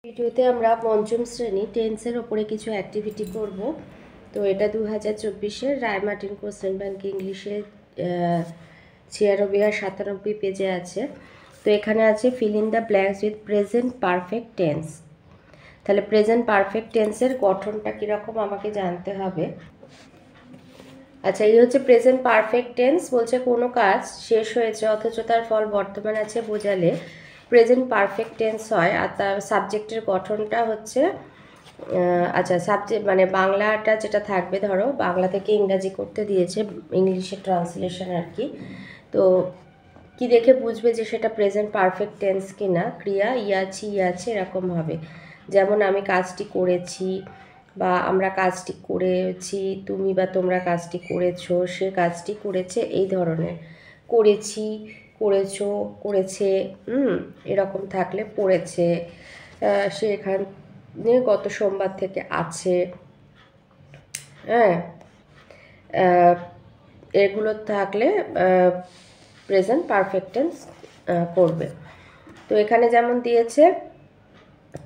ভিডিওতে আমরা পঞ্চম শ্রেণী টেন্সের ওপরে কিছু অ্যাক্টিভিটি করব। তো এটা 2024-এর রায় মার্টিন কোশ্চেন ব্যাংক ইংলিশে 96 আর 97 পেজে আছে। তো এখানে আছে feel in the blanks with present perfect tense. তাহলে প্রেজেন্ট পারফেক্ট টেন্সের গঠনটা কীরকম আমাকে জানতে হবে। আচ্ছা, এই হচ্ছে প্রেজেন্ট পারফেক্ট টেন্স। বলছে কোনো কাজ শেষ হয়েছে অথচ তার ফল বর্তমান আছে বোঝালে প্রেজেন্ট পারফেক্ট টেন্স হয়। আর তার সাবজেক্টের গঠনটা হচ্ছে আচ্ছা, সাবজেক্ট মানে বাংলাটা যেটা থাকবে, ধরো বাংলা থেকে ইংরাজি করতে দিয়েছে, ইংলিশের ট্রান্সলেশন আর কি। তো কি দেখে বুঝবে যে সেটা প্রেজেন্ট পারফেক্ট টেন্স কি না? ক্রিয়া ইয়াছি ইয়াছে এরকম হবে। যেমন আমি কাজটি করেছি, বা আমরা কাজটি করেছি, তুমি বা তোমরা কাজটি করেছো, সে কাজটি করেছে, এই ধরনের। করেছি, করেছো, করেছে, এরকম থাকলে পড়েছে, সে এখানে গত সোমবার থেকে আছে, হ্যাঁ, এগুলো থাকলে প্রেজেন্ট পারফেক্ট টেন্স করবে। তো এখানে যেমন দিয়েছে,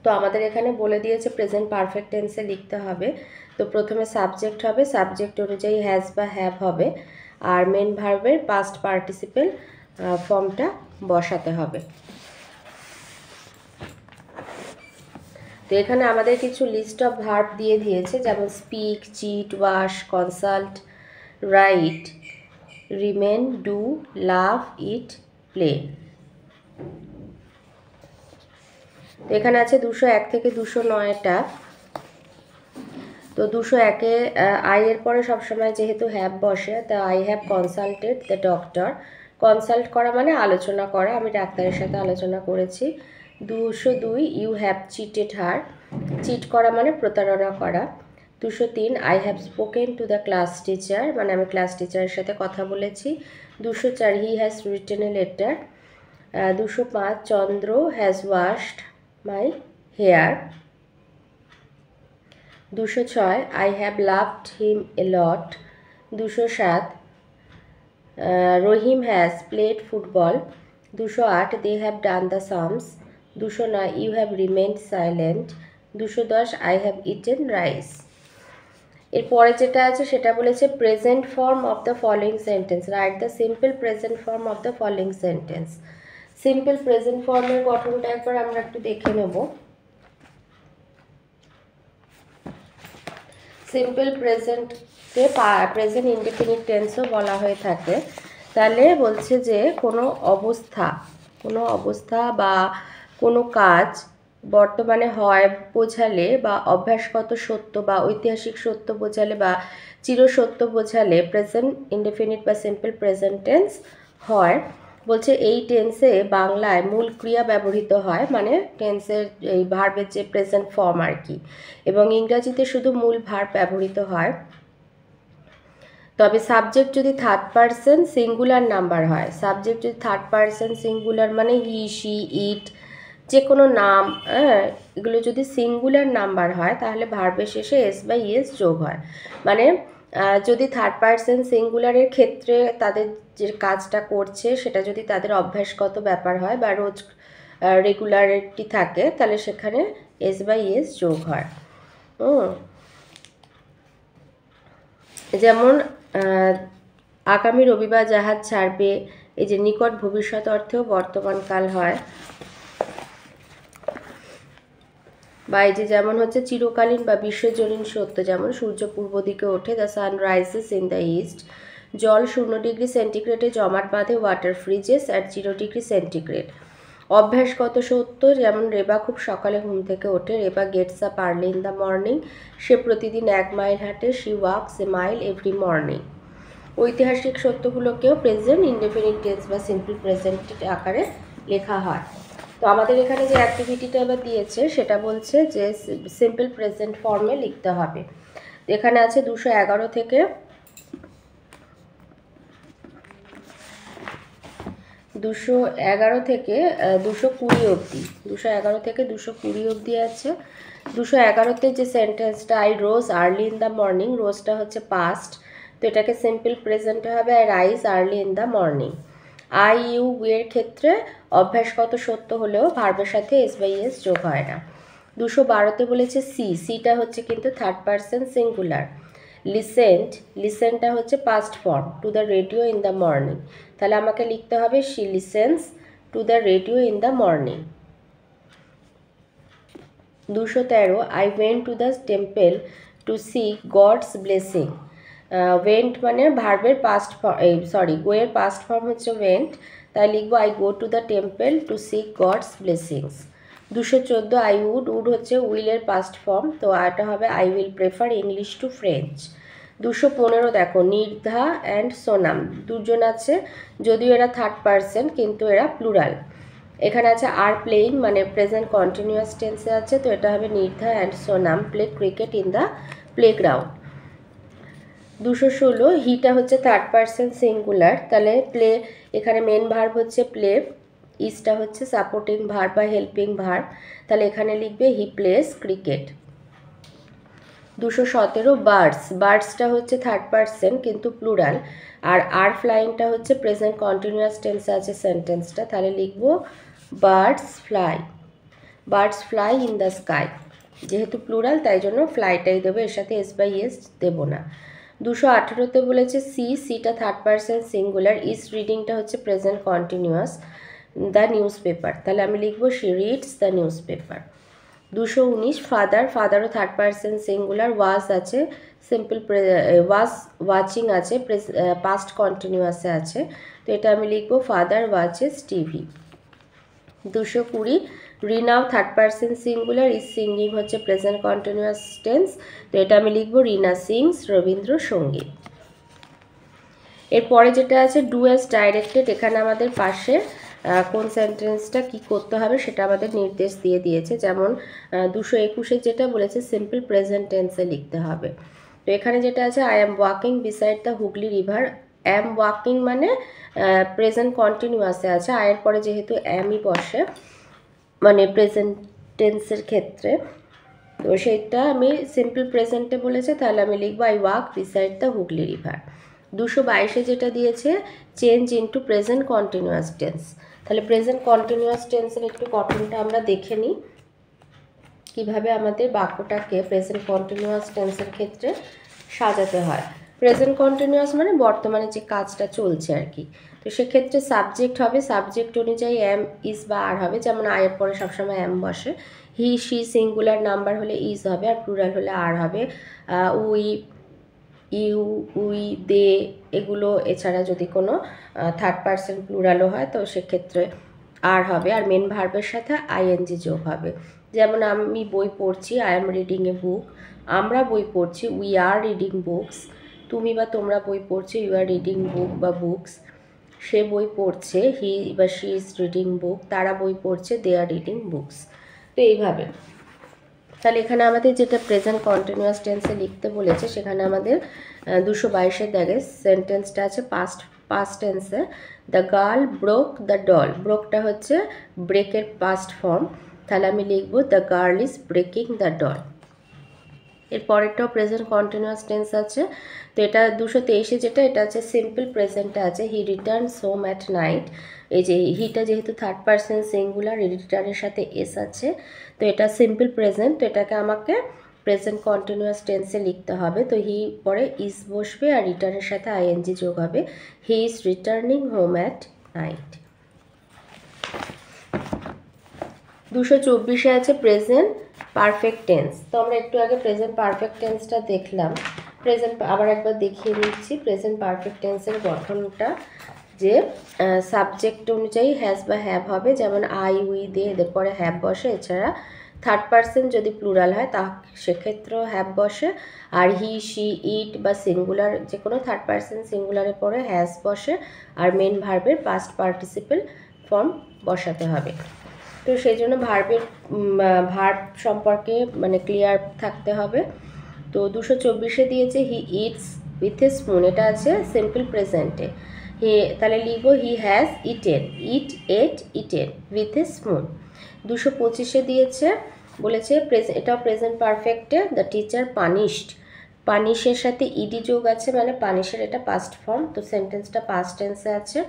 তো আমাদের এখানে বলে দিয়েছে প্রেজেন্ট পারফেক্ট টেন্সে লিখতে হবে। তো প্রথমে সাবজেক্ট হবে, সাবজেক্ট অনুযায়ী হ্যাজ বা হ্যাভ হবে, আর মেন ভার্বের পাস্ট পার্টিসিপেল ফর্মটা বসাতে হবে। তো এখানে আমাদের কিছু লিস্ট অফ ভার্ব দিয়ে দিয়েছে, যেমন speak, cheat, wash, consult, write, remain, do, love, eat, play. তো এখানে আছে 201 থেকে 209টা। তো 201-এ আই এর পরে সবসময় যেহেতু হ্যাভ বসে, তা I have consulted the doctor. Consult করা মানে আলোচনা করা, আমি ডাক্তারের সাথে আলোচনা করেছি। 202 you have cheated her. Cheat করা মানে প্রতারণা করা। 203 I have spoken to the class teacher, মানে আমি ক্লাস টিচারের সাথে কথা বলেছি। 204 he has written a letter. 205 Chandra has washed my hair. 206 I have loved him a lot. 207 Rohim has played football. 208 they have done the sums. 209 you have remained silent. 210 I have eaten rice. এরপরে যেটা আছে সেটা বলেছে present form of the following sentence, write the simple present form of the following sentence. Simple present ফর্মের গঠনটা একবার আমরা একটু দেখে নেব। সিম্পল প্রেজেন্টকে প্রেজেন্ট ইনডেফিনিট টেন্সও বলা হয়ে থাকে। তাহলে বলছে যে কোনো অবস্থা বা কোনো কাজ বর্তমানে হয় বোঝালে, বা অভ্যাসগত সত্য বা ঐতিহাসিক সত্য বোঝালে, বা চিরসত্য বোঝালে প্রেজেন্ট ইনডেফিনিট বা সিম্পল প্রেজেন্ট টেন্স হয়। বলছে এই টেন্সে বাংলায় মূল ক্রিয়া ব্যবহৃত হয়, মানে টেন্সের এই ভার্বের যে প্রেজেন্ট ফর্ম আর কি, এবং ইংরাজিতে শুধু মূল ভার্ব ব্যবহৃত হয়। তবে সাবজেক্ট যদি থার্ড পারসন সিঙ্গুলার নাম্বার হয়, সাবজেক্ট যদি থার্ড পারসন সিঙ্গুলার মানে হি, শি, ইট, যে কোনো নাম, এগুলো যদি সিঙ্গুলার নাম্বার হয় তাহলে ভার্বের শেষে এস বা ইএস যোগ হয়। মানে যদি থার্ড পারসন সিঙ্গুলারের ক্ষেত্রে তাদের যে কাজটা করছে সেটা যদি তাদের অভ্যাসগত ব্যাপার হয় বা রোজ রেগুলারিটি থাকে, তাহলে সেখানে এস বা ইএস যোগ হয়। যেমন আগামী রবিবার জাহাজ ছাড়বে, এই যে নিকট ভবিষ্যৎ অর্থেও বর্তমানকাল হয়। বা এই যে যেমন হচ্ছে চিরকালীন বা বিশ্বজনীন সত্য, যেমন সূর্য পূর্ব দিকে ওঠে, the sun rises in the east. জল 0 ডিগ্রি সেন্টিগ্রেডে জমাট বাঁধে, water freezes at 0 degree centigrade. অভ্যাসগত সত্য, যেমন রেবা খুব সকালে ঘুম থেকে ওঠে, Reba gets up early in the morning. সে প্রতিদিন 1 মাইল হাঁটে, she walks a mile every morning. ঐতিহাসিক সত্যগুলোকেও প্রেজেন্ট ইনডেফিনিট টেন্স বা সিম্পল প্রেজেন্ট আকারে লেখা হয়। তো আমাদের এখানে যে অ্যাক্টিভিটিটা এবার দিয়েছে সেটা বলছে যে সিম্পল প্রেজেন্ট ফর্মে লিখতে হবে। এখানে আছে 211 থেকে 220 অবধি, 211 থেকে 220 অবধি আছে। 211-তে যে সেন্টেন্সটা I rose early in the morning, রোজটা হচ্ছে পাস্ট, তো এটাকে সিম্পল প্রেজেন্টে হবে I rise early in the morning. I you এর ক্ষেত্রে অভ্যাসগত সত্য হলেও ভার্বের সাথে এস বাই এস যোগ হয় না। 212তে বলেছে সি, সিটা হচ্ছে কিন্তু থার্ড পারসন সিঙ্গুলার। লিসেন্ট, লিসেনটা হচ্ছে past form, to the radio in the morning, তাহলে আমাকে লিখতে হবে she listens to the radio in the morning. 213 I went to the temple to see God's blessing. Went মানে ভার্বের পাস্ট ফর্ম, সরি গোয়ের past form হচ্ছে went, তাই লিখবো I go to the temple to seek God's blessings. 214 I would, would হচ্ছে উইলের past form, তো এটা হবে I will prefer English to French. 215 দেখো নির্ধা অ্যান্ড সোনাম দুজন আছে, যদিও এরা থার্ড পারসন কিন্তু এরা প্লুরাল। এখানে আছে আর প্লেইং মানে প্রেজেন্ট কন্টিনিউয়াস টেন্সে আছে, তো এটা হবে নির্ধা and Sonam play cricket in the playground. 216 হিটা হচ্ছে থার্ড পারসন সিঙ্গুলার, তাহলে প্লে এখানে মেন ভার্ব হচ্ছে প্লে, ইসটা হচ্ছে সাপোর্টিং ভার্ব বা হেল্পিং ভার্ব, তাহলে এখানে লিখবে হি প্লেস ক্রিকেট। 217 বার্ডস, বার্ডসটা হচ্ছে থার্ড পারসন কিন্তু প্লুরাল, আর ফ্লাইংটা হচ্ছে প্রেজেন্ট কন্টিনিউয়াস টেন্সে আছে সেন্টেন্সটা, তাহলে লিখবো birds fly, birds fly in the sky, যেহেতু প্লুরাল তাই জন্য ফ্লাইটাই দেবো, এর সাথে এস বাই এস দেবো না। 218তে বলেছে সি, সিটা থার্ড পারসন সিঙ্গুলার, ইস রিডিংটা হচ্ছে present continuous, the newspaper, তাহলে আমি লিখবো she reads the newspaper. 219 father, ফাদারও থার্ড পারসন সিঙ্গুলার, ওয়াজ আছে সিম্পল, ওয়াজ ওয়াচিং আছে পাস্ট কন্টিনিউয়াসে আছে, তো এটা আমি লিখবো ফাদার ওয়াচেস টিভি। 220 রিনাও third person singular, is singing হচ্ছে প্রেজেন্ট কন্টিনিউয়াস টেন্স, তো এটা আমি লিখবো রিনা সিংস রবীন্দ্রসঙ্গীত। এরপরে যেটা আছে ডু অ্যাজ ডাইরেক্টেড, এখানে আমাদের পাশে কোন সেন্টেন্সটা কি করতে হবে সেটা আমাদের নির্দেশ দিয়ে দিয়েছে, যেমন 221 যেটা বলেছে সিম্পল প্রেজেন্ট টেন্সে লিখতে হবে। তো এখানে যেটা আছে I am walking beside the Hooghly river, am walking মানে প্রেজেন্ট কন্টিনিউয়াসে আছে, আয়ের পরে যেহেতু অ্যামই বসে মানে প্রেজেন্ট টেন্সের ক্ষেত্রে, তো সেটা আমি সিম্পল প্রেজেন্টে বলেছে, তাহলে আমি লিখবো I walk beside the Hooghly river. 222 যেটা দিয়েছে change into present continuous tense, তাহলে প্রেজেন্ট কন্টিনিউয়াস টেন্সের একটু গঠনটা আমরা দেখে নিই, কীভাবে আমাদের বাক্যটাকে প্রেজেন্ট কন্টিনিউয়াস টেন্সের ক্ষেত্রে সাজাতে হয়। প্রেজেন্ট কন্টিনিউয়াস মানে বর্তমানে যে কাজটা চলছে আর কি, তো সেক্ষেত্রে সাবজেক্ট হবে, সাবজেক্ট অনুযায়ী এম ইজ বা আর হবে, যেমন আয়ের পরে সবসময় এম বসে, হি শি সিঙ্গুলার নাম্বার হলে ইজ হবে, আর প্লুরাল হলে আর হবে, উই ইউ উই দে এগুলো, এছাড়া যদি কোনো থার্ড পারসন প্লুরালও হয় তো সেক্ষেত্রে আর হবে, আর মেন ভার্বের সাথে আইএনজি যোগ হবে, যেমন আমি বই পড়ছি আই এম রিডিং এ বুক, আমরা বই পড়ছি উই আর রিডিং বুকস, তুমি বা তোমরা বই পড়ছো ইউ আর রিডিং বুক বা বুকস, সে বই পড়ছে হি বা শি ইজ রিডিং বুক, তারা বই পড়ছে দে আর রিডিং বুকস, তো এইভাবে। তাহলে এখানে আমাদের যেটা প্রেজেন্ট কন্টিনিউয়াস টেন্সে লিখতে বলেছে সেখানে আমাদের 222 দেখে সেন্টেন্সটা আছে পাস্ট টেন্সে, the girl broke the doll, ব্রোকটা হচ্ছে ব্রেকের পাস্ট ফর্ম, তাহলে আমি লিখবো the girl is breaking the doll. এর পরেরটাও প্রেজেন্ট কন্টিনিউয়াস টেন্স আছে, তো এটা 223 যেটা এটা আছে সিম্পল প্রেজেন্টে আছে he returns home at night, এই যে হিটা যেহেতু থার্ড পারসন সিঙ্গুলার রিটার্নের সাথে এস আছে, তো এটা সিম্পল প্রেজেন্ট, তো এটাকে আমাকে প্রেজেন্ট কন্টিনিউয়াস টেন্সে লিখতে হবে, তো হি পরে ইজ বসবে আর রিটার্নের সাথে আইএনজি যোগ হবে, he is returning home at night. 224 আছে প্রেজেন্ট পারফেক্ট টেন্স, তো আমরা একটু আগে প্রেজেন্ট পারফেক্ট টেন্সটা দেখলাম, প্রেজেন্ট আবার একবার দেখিয়ে দিচ্ছি প্রেজেন্ট পারফেক্ট টেন্সের গঠনটা, যে সাবজেক্ট অনুযায়ী হ্যাজ বা হ্যাভ হবে, যেমন আই উই দে এদের পরে হ্যাভ বসে, এছাড়া থার্ড পারসন যদি প্লুরাল হয় তা সেক্ষেত্রেও হ্যাভ বসে, আর হি শি ইট বা সিঙ্গুলার যে কোনো থার্ড পারসন সিঙ্গুলারের পরে হ্যাজ বসে, আর মেন ভার্বের পাস্ট পার্টিসিপেল ফর্ম বসাতে হবে, তো সেই জন্য ভার্ব সম্পর্কে মানে ক্লিয়ার থাকতে হবে। তো 224 দিয়েছে he eats with a spoon, এটা আছে সিম্পল প্রেজেন্টে, তাহলে লিখবো he has eaten, at eaten with a spoon. 225 দিয়েছে বলেছে এটাও প্রেজেন্ট পারফেক্টে দ্য টিচার পানিশড, পানিশের সাথে ইডি যোগ আছে মানে পানিশের এটা পাস্ট ফর্ম, তো সেন্টেন্সটা পাস্ট টেন্সে আছে,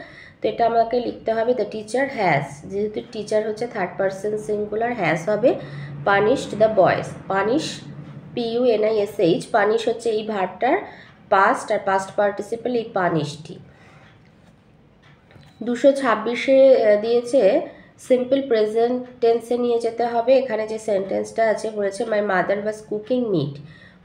তো এটা আমাকে লিখতে হবে দ্য টিচার হ্যাজ, যেহেতু টিচার হচ্ছে থার্ড পারসন সিঙ্গুলার হ্যাজ হবে punished the boys. Punish PUNISH, punish হচ্ছে এই ভার্বটার পাস্ট, আর পাস্ট পার্টিসিপল এই পানিশটি। 226-এ দিয়েছে সিম্পল প্রেজেন্ট টেন্সে নিয়ে যেতে হবে। এখানে যে সেন্টেন্সটা আছে বলেছে my mother was cooking meat.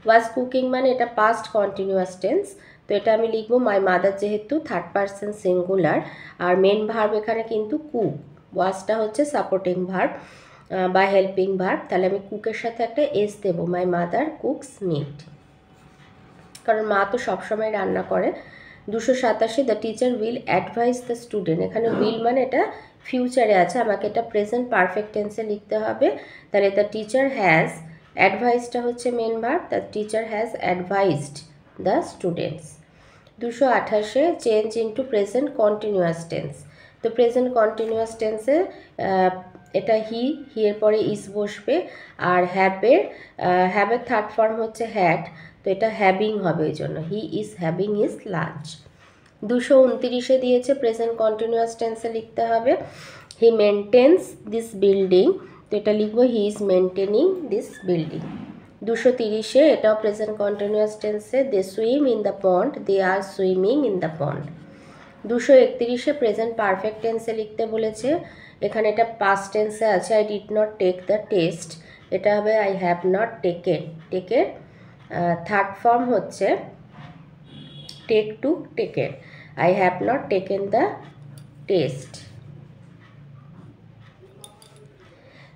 Was cooking মানে এটা পাস্ট কন্টিনিউয়াস টেন্স, তো এটা আমি লিখবো মাই মাদার যেহেতু থার্ড পারসন সিঙ্গুলার, আর মেন ভার্ব এখানে কিন্তু কুক, ওয়াজটা হচ্ছে সাপোর্টিং ভার্ব বা হেল্পিং ভার্ব, তাহলে আমি কুকের সাথে একটা এস দেবো, মাই মাদার কুকস মিট, কারণ মা তো সবসময় রান্না করে। 287 the teacher will advice the student. এখানে উইল মানে এটা ফিউচারে আছে, আমাকে এটা প্রেজেন্ট পারফেক্ট টেন্সে লিখতে হবে। তাহলে দ্য টিচার হ্যাজ, অ্যাডভাইসটা হচ্ছে main verb, the teacher has advised the students. 228-এ change into present continuous tense. তো প্রেজেন্ট কন্টিনিউয়াস টেন্সে এটা হি এর পরে ইস বসবে, আর হ্যাবের থার্ড ফর্ম হচ্ছে হ্যাড, তো এটা হ্যাভিং হবে, এই জন্য he is having is lunch. 229-এ দিয়েছে প্রেজেন্ট কন্টিনিউয়াস টেন্সে লিখতে হবে হি মেনটেন্স দিস বিল্ডিং, তো এটা লিখবো he is maintaining this building. 230-এ এটাও প্রেজেন্ট কন্টিনিউয়াস টেন্সে they swim in the pond, they are swimming in the pond. 231-এ প্রেজেন্ট পারফেক্ট টেন্সে লিখতে বলেছে, এখানে এটা পাস্ট টেন্সে আছে I did not take the test, এটা হবে আই হ্যাভ নট টেকেন। টেকের থার্ড ফর্ম হচ্ছে take to taken, I have not taken the test.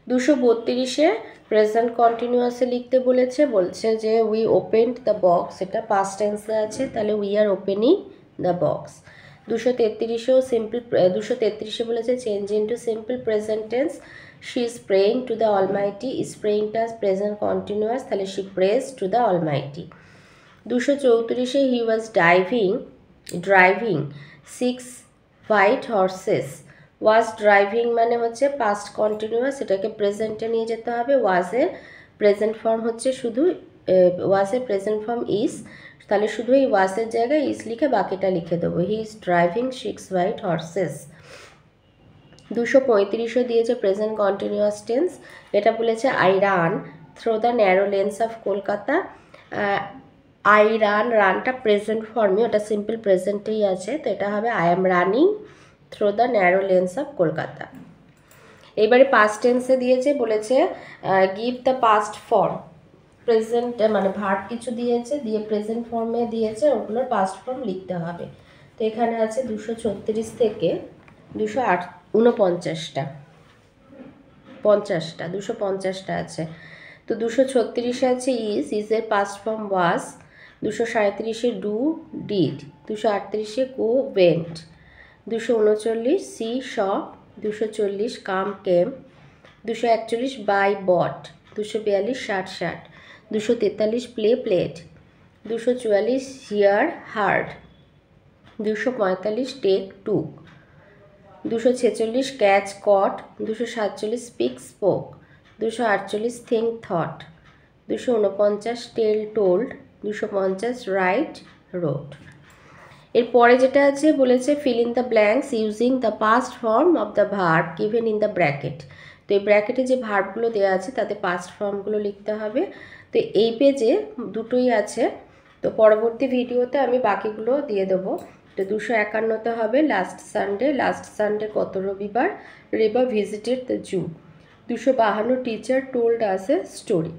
232-এ প্রেজেন্ট কন্টিনিউয়াসে লিখতে বলছে যে উই ওপেনড দ্য বক্স, এটা পাস্ট টেন্সে আছে, তাহলে we are opening the box. 233-এও সিম্পল, 233-এ বলেছে change into simple present tense, she is praying to the almighty, is প্রেয়িংটা প্রেজেন্ট কন্টিনিউয়াস, তাহলে she prays to the almighty. 234-এ he was driving 6 white horses. Was driving মানে হচ্ছে past continuous, এটাকে প্রেজেন্টে নিয়ে যেতে হবে। ওয়াজের প্রেজেন্ট ফর্ম হচ্ছে শুধু, ওয়াজের প্রেজেন্ট ফর্ম ইজ, তাহলে শুধু এই ওয়াজের জায়গায় ইজ লিখে বাকিটা লিখে দেবো, he is driving 6 white horses. 235-এ দিয়েছে প্রেজেন্ট কন্টিনিউয়াস টেন্স, এটা বলেছে I run through the narrow lanes of Kolkata. I রানটা প্রেজেন্ট ফর্মে, ওটা সিম্পল প্রেজেন্টেই আছে, তো এটা হবে I am running through the narrow lanes of Kolkata. এবারে পাস্ট টেন্সে দিয়েছে বলেছে give the past form, present মানে ভার্ব কিছু দিয়েছে, দিয়ে প্রেজেন্ট ফর্মে দিয়েছে, ওগুলোর পাস্ট ফর্ম লিখতে হবে। তো এখানে আছে 236 থেকে 249টা 250টা আছে। তো 236-এ আছে ইজের পাস্ট ফর্ম ওয়াজ, 237-এ ডু ডিড, 238-এ go went, 239 see saw, 240 come came, 241 buy bought, 242 shut shut, 243 play played, 244 hear heard, 245 take took, 246 catch caught, 247 speak spoke, 248 think thought, 249 tell told, 250 write wrote. এরপরে যেটা আছে বলেছে fill in the blanks using the past form of the verb given in the bracket. তো এই ব্র্যাকেটে যে ভার্বগুলো দেওয়া আছে তাতে পাস্ট ফর্মগুলো লিখতে হবে। তো এই পেজে দুটোই আছে, তো পরবর্তী ভিডিওতে আমি বাকিগুলো দিয়ে দেবো। তো 251-তে হবে লাস্ট সানডে কত রবিবার, Reba visited the zoo. 252 teacher told us a story.